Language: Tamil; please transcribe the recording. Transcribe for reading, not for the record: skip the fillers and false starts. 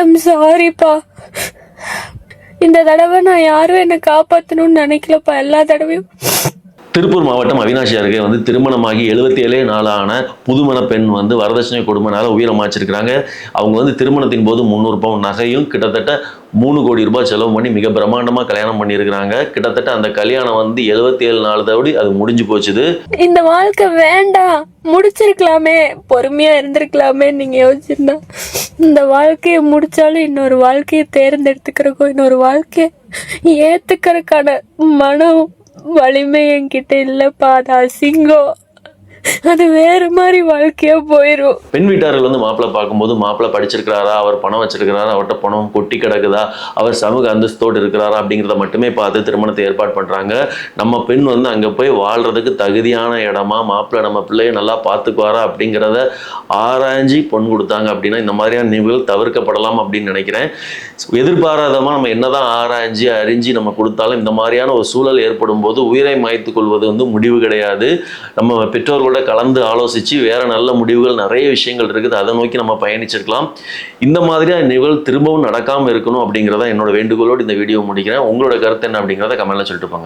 ஐம் சாரிப்பா. இந்த தடவை நான் யாரும் என்னை காப்பாற்றணும்னு நினைக்கலப்பா. எல்லா தடவையும் திருப்பூர் மாவட்டம் அவினாசி அருகே திருமணமாகி 77 நாளான புதுமண பெண் வரதட்சணை கொடுமைனால உயிரமாச்சிருக்கிறாங்க. அவங்க திருமணத்தின் போது 300 பவுன் நகையும் கிட்டத்தட்ட 3 கோடி ரூபாய் செலவு பண்ணி மிக பிரம்மாண்டமாக கல்யாணம் பண்ணியிருக்கிறாங்க. கிட்டத்தட்ட அந்த கல்யாணம் 77 நாள் அது முடிஞ்சு போச்சுது. இந்த வாழ்க்கை வேண்டாம், முடிச்சிருக்கலாமே, பொறுமையா இருந்திருக்கலாமே நீங்க யோசிச்சிருந்தா. இந்த வாழ்க்கையை முடிச்சாலும் இன்னொரு வாழ்க்கையை தேர்ந்தெடுத்துக்கிறக்கோ இன்னொரு வாழ்க்கையை ஏத்துக்கிறதுக்கான மனம் வலிமை என்கிட்ட இல்லப்பா. அது அசிங்கம், அது வேற மாதிரி வாழ்க்கையா போயிரும். பெண் வீட்டார்கள் மாப்பிள்ளை பார்க்கும்போது மாப்பிள்ளை படிச்சிருக்கிறாரா, அவர் பணம் வச்சிருக்கிறாரா, அவர்கிட்ட பணம் கொட்டி கிடக்குதா, அவர் சமூக அந்தஸ்தோடு இருக்கிறாரா அப்படிங்கிறத மட்டுமே பார்த்து திருமணத்தை ஏற்பாடு பண்றாங்க. நம்ம பெண் அங்க போய் வாழ்றதுக்கு தகுதியான இடமா, மாப்பிள்ளை நம்ம பிள்ளைய நல்லா பார்த்துக்குவாரா அப்படிங்கிறத ஆராய்ஞ்சி பொண்ணு கொடுத்தாங்க அப்படின்னா இந்த மாதிரியான நிகழ்வுகள் தவிர்க்கப்படலாம் அப்படின்னு நினைக்கிறேன். எதிர்பாராதமா நம்ம என்னதான் ஆராய்ஞ்சி அறிஞ்சு நம்ம கொடுத்தாலும் இந்த மாதிரியான ஒரு சூழல் ஏற்படும் போது உயிரை மாய்த்து கொள்வது முடிவு கிடையாது. நம்ம பெற்றோர்கள் கலந்து ஆலோசிச்சு வேற நல்ல முடிவுகள் நிறைய விஷயங்கள் இருக்குது, அதை நோக்கி நம்ம பயணிச்சிருக்கலாம். இந்த மாதிரியான நிகழ்வு திரும்பவும் நடக்காம இருக்கணும் அப்படிங்கிறத என்னோட வேண்டுகோளோடு இந்த வீடியோ முடிக்கிறேன். உங்களோட கருத்து என்ன அப்படிங்கிறத கமெண்ட்ல சொல்லிட்டு போங்க.